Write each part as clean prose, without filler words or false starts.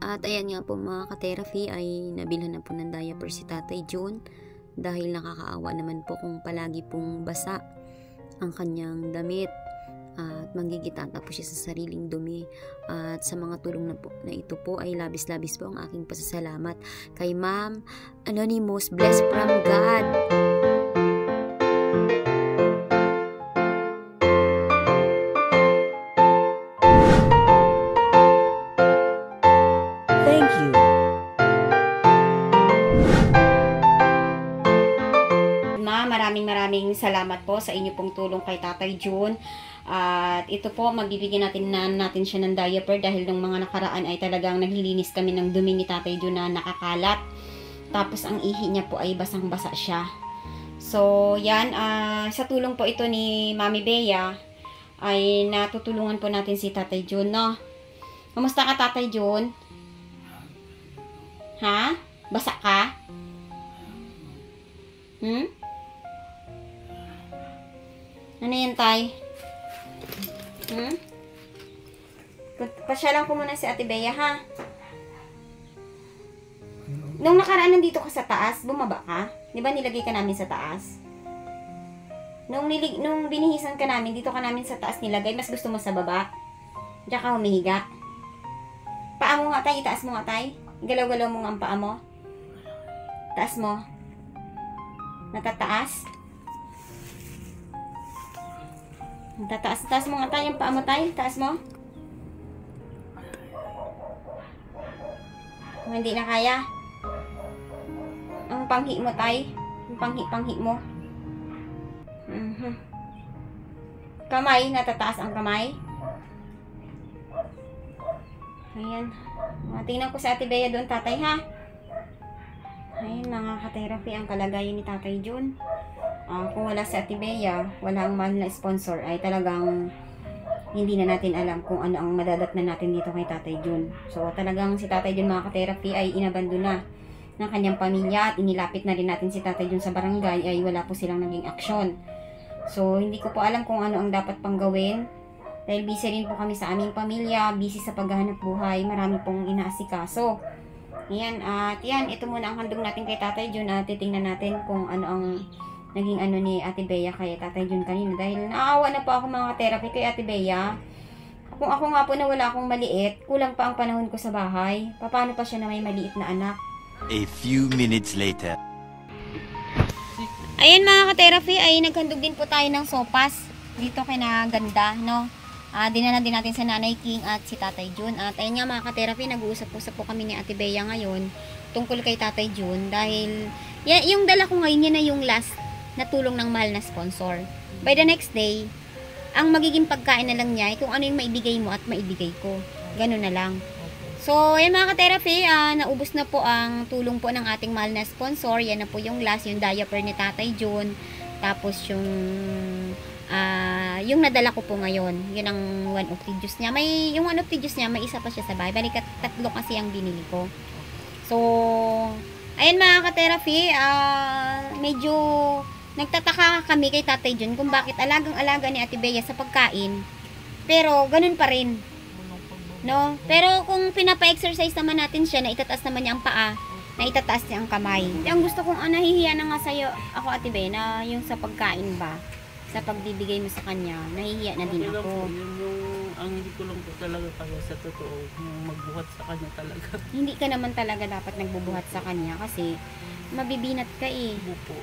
At ayan nga po mga ka-therapy, ay nabilhan na po ng diaper si Tatay June dahil nakakaawa naman po kung palagi pong basa ang kanyang damit at manggigitata po siya sa sariling dumi. At sa mga tulong na ito po ay labis-labis po ang aking pasasalamat kay Ma'am Anonymous, blessed from God. Thank you. Maraming salamat po sa inyo pong tulong kay Tatay June. At ito po, magbibigyan natin siya ng diaper dahil nung mga nakaraan ay talagang naglilinis kami ng dumi ni Tatay June na nakakalat. Tapos ang ihi niya po ay basang-basa siya. So, yan, sa tulong po ito ni Mami Bea ay natutulungan po natin si Tatay June, no? Kamusta ka, Tatay June? Ha? Basa ka? Ano yan, Tay? Pasyalan ko muna si Ate Bea, ha? Nung nakaraan nandito ka sa taas, bumaba ka? Di ba nilagay ka namin sa taas? Nung binihisan ka namin, dito ka namin sa taas nilagay, mas gusto mo sa baba? Diyan ka humihiga? Paa mo nga, Tay. Itaas mo nga, Tay. Galaw-galaw mo nga ang paa mo. Taas mo. Natataas? Taas mo nga, Tay. Ang paa mo, Tay. Taas mo. Hindi na kaya. Ang panghi mo, Tay. Ang panghi mo. Kamay. Natataas ang kamay. Ayan. Tingnan ko sa Ate Bea doon, Tatay, ha? Ayan, mga ka-therapy, ang kalagayan ni Tatay June. Kung wala si Ate Bea, wala ang mahal na sponsor, ay talagang hindi na natin alam kung ano ang madadatnan natin dito kay Tatay June. So, talagang si Tatay June, mga ka-therapy, ay inabandon na ng kanyang pamilya at inilapit na rin natin si Tatay June sa barangay, ay wala po silang naging aksyon. So, hindi ko po alam kung ano ang dapat pang gawin. Dahil busy rin po kami sa aming pamilya, busy sa paghahanap buhay, marami pong inaasikaso. Ayan, at yan, ito muna ang handog natin kay Tatay June at titingnan natin kung ano ang naging ano ni Ate Bea kay Tatay June kanina. Dahil naawa na po ako mga therapy kay Ate Bea. Kung ako nga po na wala akong maliit, kulang pa ang panahon ko sa bahay. Paano pa siya na may maliit na anak? A few minutes later. Ayan mga ka-therapy, ay naghandog din po tayo ng sopas dito kay na Ganda, no? Dinala din natin sa Nanay King at si Tatay June. At ayun nga mga ka-therapy, nag-uusap-usap po kami ni Ate Bea ngayon tungkol kay Tatay June. Dahil yung dala ko ngayon, yan na yung last na tulong ng mahal na sponsor. By the next day, ang magiging pagkain na lang niya ay kung ano yung maibigay mo at maibigay ko. Ganun na lang. So, yan mga ka-therapy, naubos na po ang tulong po ng ating mahal na sponsor. Yan na po yung last, yung diaper ni Tatay June. Tapos yung nadala ko po ngayon, yun ang 1 of the juice niya. Yung 1 of the juice niya, may isa pa siya sa bahay. Balik at 3 kasi ang binili ko. So, ayan mga ka-therapy, medyo nagtataka kami kay Tatay June kung bakit alagang-alaga ni Ate Bea sa pagkain. Pero, ganun pa rin. No? Pero kung pinapa-exercise naman natin siya, na itataas naman niya ang paa, na itataas niya ang kamay. Ang gusto kong nahihiya na nga sa'yo, ako Ate Bea, na yung sa pagkain ba, sa pagbibigay mo sa kanya, nahihiya na din ako. Ang hindi ko lang po talaga kaya sa totoo, yung magbuhat sa kanya talaga. Hindi ka naman talaga dapat nagbubuhat sa kanya kasi mabibinat ka eh. Bupo.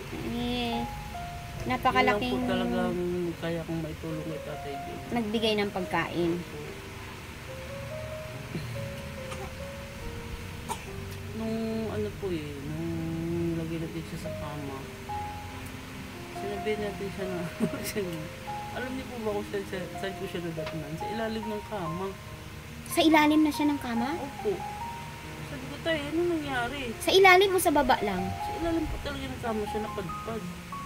Napakalaking yun lang po talagang kaya kong maitulong kay Tatay June. nagbigay ng pagkain. Nung ano po nung lagay natin siya sa kama, sinabi natin siya na alam niyo po ba kung saan ko siya nadatnan? Sa ilalim ng kama. Sa ilalim na siya ng kama? Opo. Sabi ko, Tay, ano nangyari? Sa ilalim o sa baba lang? Sa ilalim po talaga ng kama siya napadpad.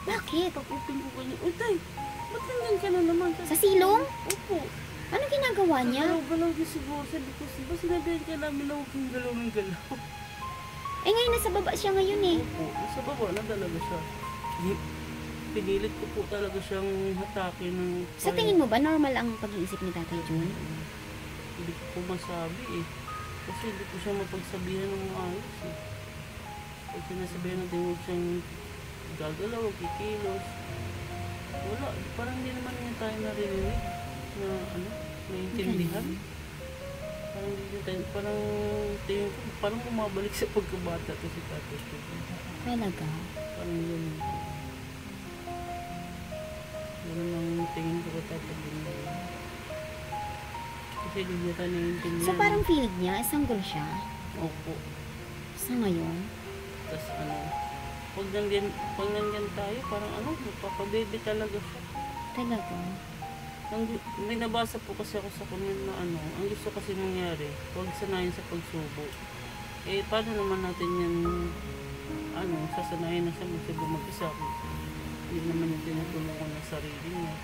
Bakit? Pag-open ko kanya, uy Tay, ba't nandiyan ka na naman? Sa silong? Opo. Anong ginagawa niya? Galaw-galaw niya siguro. Sabi ko, ba sinabihan ka namin na huwag yung galaw ng galaw? Eh ngayon nasa baba siya ngayon eh. Opo, nasa baba na talaga siya. Pinilit ko po talaga siyang hatakin ng... Sa tingin mo ba normal ang pag-iisip ni Tatay June? Hindi ko po masabi eh. Kasi hindi ko siya mapagsabihan ng maayos eh. Pag sinasabihan natin huwag siyang gagalaw, huwag kikilos. Wala, parang hindi naman niya tayo narinig na naiintindihan. Parang hindi tayo, parang tingin ko, parang bumabalik sa pagkabata to si Tatay Jun. Talaga? Parang yun. Ganun ang tingin ko kay Tatay Jun. Kasi hindi niya tayo naiintindihan. So parang feeling niya, sanggol siya? Opo. Sa ngayon? Tapos pag nandyan tayo, parang magpapabebe talaga siya. Talaga? May nabasa po kasi ako sa comment na ang gusto kasi mangyari, huwag sanayin sa pagsubo. Eh, paano naman natin yan, sasanayin na siya magsubo mag-isa. Hindi naman yung tinutulungan ng sarili niya.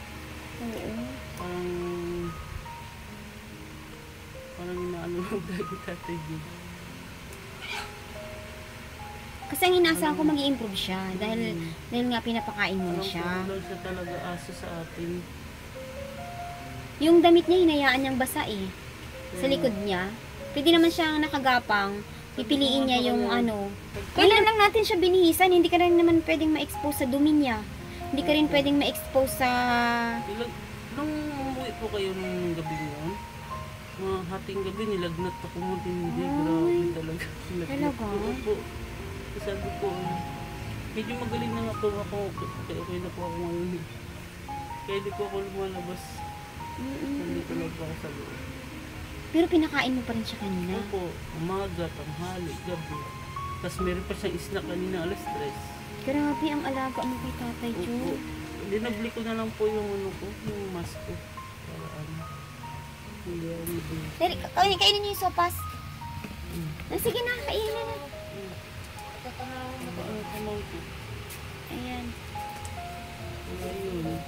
Oo. Parang inaano lang tayo Tatay Jun. Kasi ang inaasahan ko mag-i-improve siya dahil nga pinapakain mo na siya. Parang siya talaga aso sa atin. Yung damit niya, hinayaan niyang basa eh. Sa likod niya. Pwede naman siyang nakagapang. Pipiliin niya yung Kailan lang natin siya binihisan, hindi ka rin naman pwedeng ma-expose sa dumi niya. Hindi ka rin pwedeng ma-expose sa... Nung umuwi po kayo nung gabi yun, mga hating gabi, nilagnat ako mo din. Hindi, grabe talaga. Talaga? Po. Sabi ko, medyo magaling na nga po ako. Okay na po ako ngayon. Kaya di po ako lumalabas. Nandito lang po ako sa loob. Pero pinakain mo pa rin siya kanina? Opo, umaga, tanghali, gabi. Tapos meron pa siyang snack kanina, alas 3. Grabe ang alaga mo kay Tatay Opo. Jun. Dinabli ko na lang po yung yung mask ko. Para hindi ako nabili. Dari, kainin niyo yung sopas. Sige na, kainin na. Ayan. Ayun.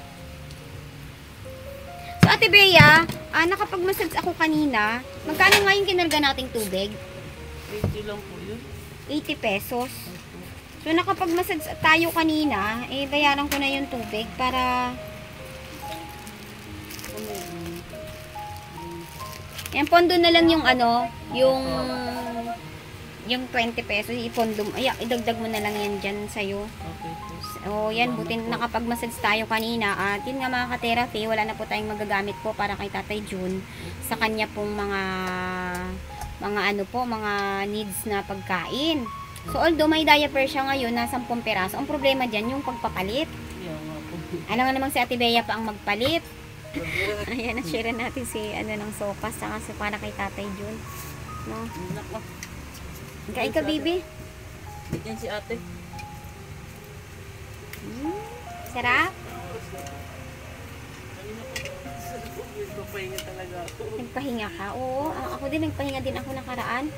So, Ate Bea, nakapag-massage ako kanina. Magkano nga yung kinarga nating tubig? 80 lang po yun. 80 pesos. So, nakapag-massage tayo kanina, bayaran ko na yung tubig para... Yan, pondo na lang yung yung 20 pesos, idagdag mo na lang yan dyan sa'yo. Okay po. So, yan, buti nakapag-massage tayo kanina. At yun nga mga ka-therapy, wala na po tayong magagamit po para kay Tatay Jun sa kanya pong mga needs na pagkain. So, although may diaper siya ngayon na 10 peraso, ang problema dyan yung pagpapalit. Yeah, nga po. Alam nga namang si Ate Bea pa ang magpalit. Ayan, na-share natin si ng sopas saka si para kay Tatay Jun. No? Nako. Kain ka, baby. Yan si ate. Sarap. Nagpapahinga talaga ako. Nagpahinga ka? Oo, ako din, nagpahinga din ako nakaraan.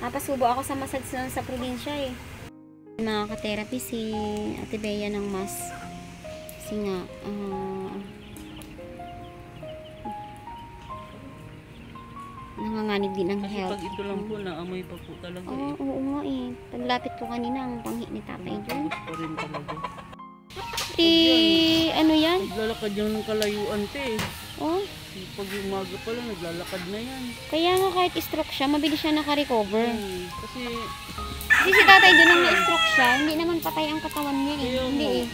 Napasubo ako sa massage noon sa probinsya eh. Mga ka-therapy, si Ate Bea ng mas. Kasi nga, nanganganib din ang Kasi health. pag ito lang po, naamoy pa po talaga eh. Oo nga eh. Paglapit ko kanina, ang panghi ni Tatay Jun. Tapos pa rin talaga. Ano yan? Naglalakad yan ng kalayuan te. Oh, Pag umaga pa lang, naglalakad na yan. kaya nga kahit stroke siya, mabilis siya nakarecover. Kasi, Kasi si Tatay Jun nang na-stroke siya, hindi naman patay ang katawan niya eh. Kaya Hindi nga. eh.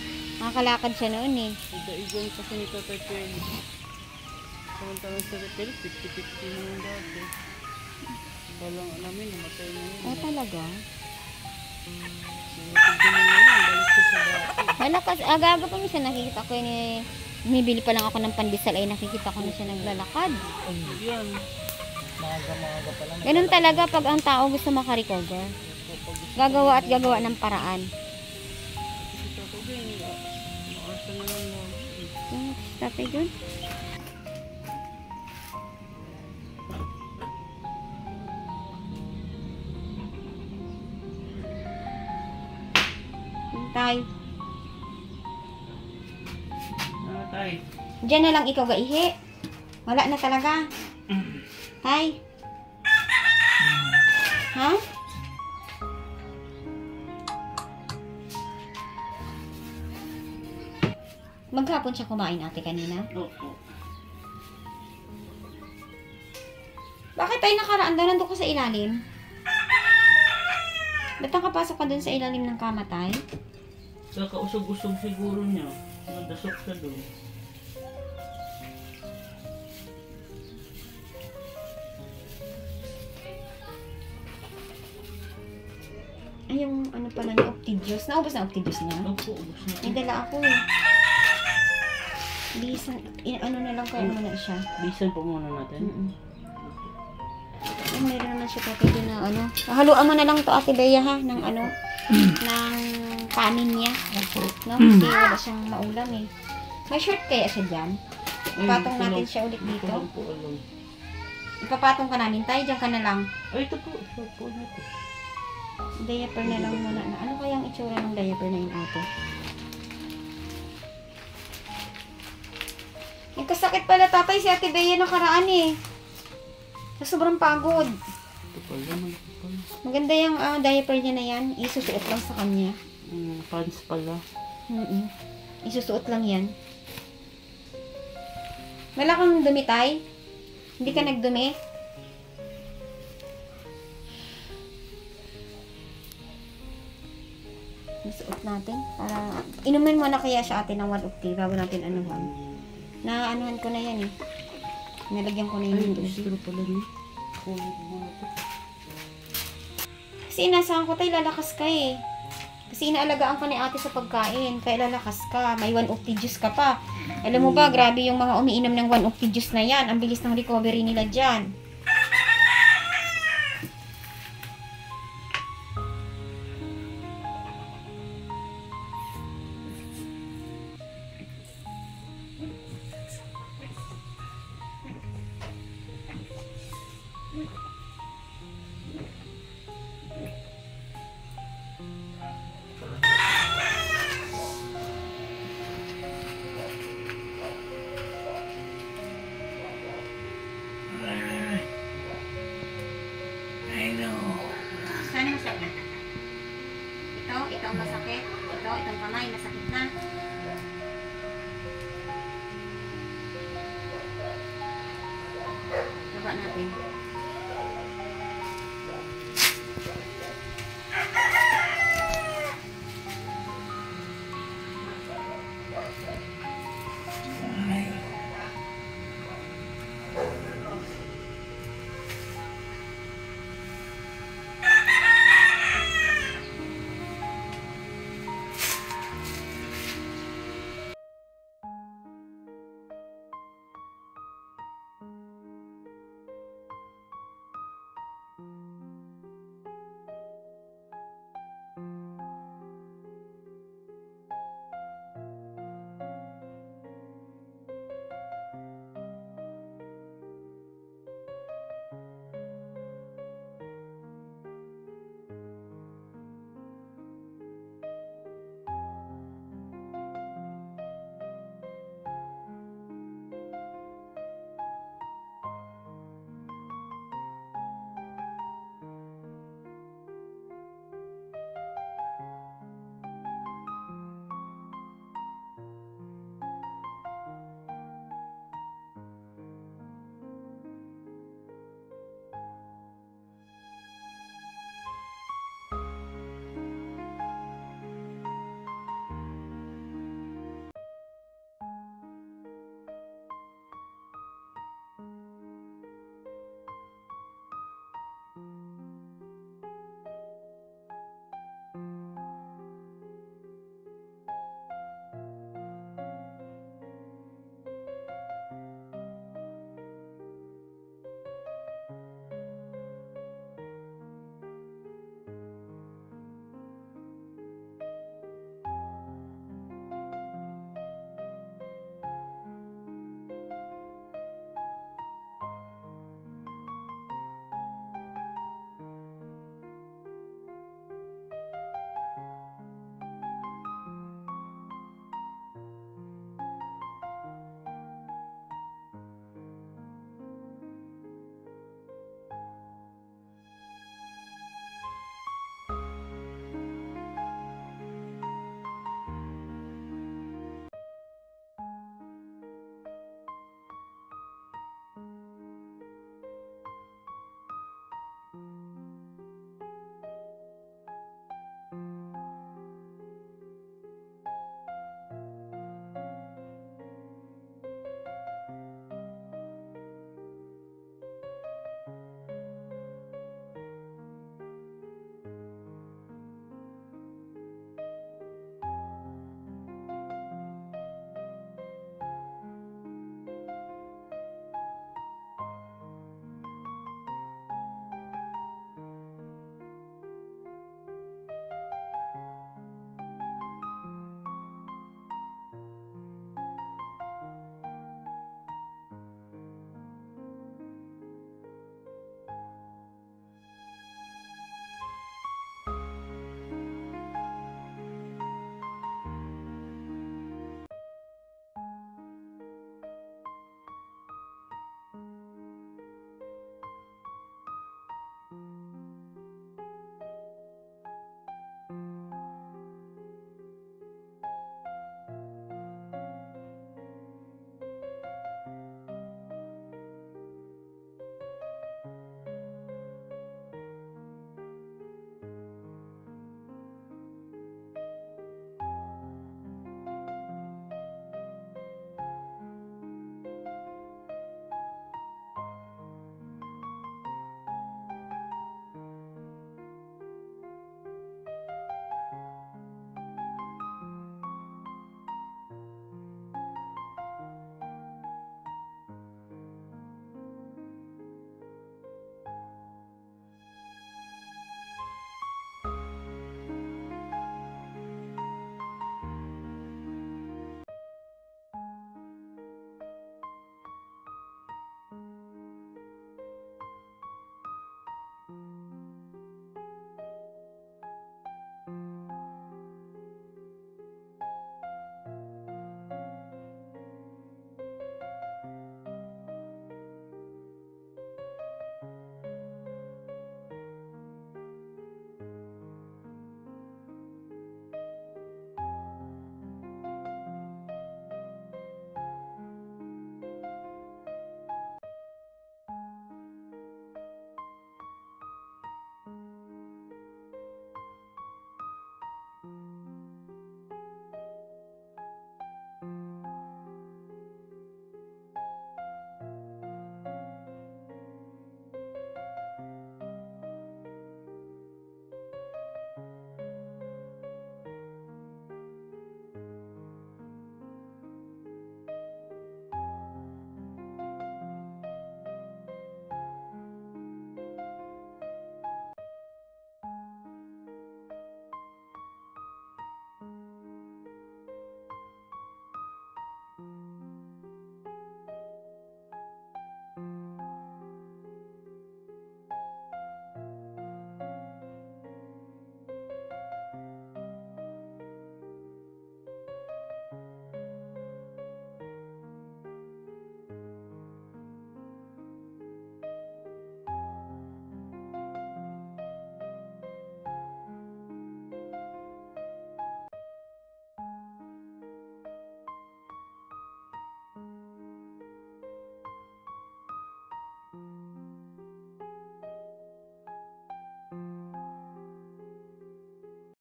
Nakakalakad siya noon eh. nagdaigon kasi ni Tatay Pel. Samantalang sa Pel, 50-50 na yung dati. Walang alamin, namatay na yun. Oh, talaga? Tignan mo na yun, balik siya sa dati. Malakas, agaga pa minsan nakikita ko yun eh. Bumibili pa lang ako ng pandesal ay nakikita ko na siya naglalakad. Yan. Maaga pa lang. Ganun talaga pag ang tao gusto makarecover. Gagawa at gagawa ng paraan. Kasi Tatay, maasa na lang lagi. Yung Tatay Jun. Tay, Tay. diyan na lang ikaw gaihi. Wala na talaga. Tay. Ha? Maghapon siya kumain ate kanina. Opo. Bakit tayo nakaraan daw? Nandun ko sa ilalim? Ba't nakapasok ka dun sa ilalim ng kama, tay? Kakausog-usog siguro niya. Nandasok siya doon. Ay, yung ano pala niya, Optidios. Naubos na Optidios niya? Opo, ubos na. May dala ako eh. Bisan, ano na lang kaya muna siya. Bisan po muna natin. Ay, mayroon naman siya tatay doon na ano. Haluan mo na lang to Ate Bea ha, ng ano, ng kanin niya. No? Kasi wala siyang maulam eh. May short kaya siya dyan? Ipatong natin siya ulit dito. Ito po alam. Ipapatong ka namin tayo, dyan ka na lang. Ay, ito po. Short po na ito. Diaper na lang muna. Ano kayang itsura ng diaper na yun ate? Nagkasakit pala tatay si Ate Bea nakaraan eh. Sa sobrang pagod. Ito pala. Maganda yung diaper niya na yan. Isusuot lang sa kanya. Pants pala. Isusuot lang yan. Wala kang dumi tay? Hindi ka nagdumi? Isuot natin. Para inumin mo na kaya siya ate ng 1 of tea bago natin anuhan. Na anuhan ko na yan eh. Nalagyan ko na Ay, yung ito tubig. siguro pala niya. Kulit mo na ito. Kasi inasahan ko tayo lalakas ka eh. Kasi inaalagaan ka ni ate sa pagkain. Kaya lalakas ka. May 1 of tea juice ka pa. Alam mo ba, grabe yung mga umiinom ng 1 of tea juice na yan. Ang bilis ng recovery nila dyan.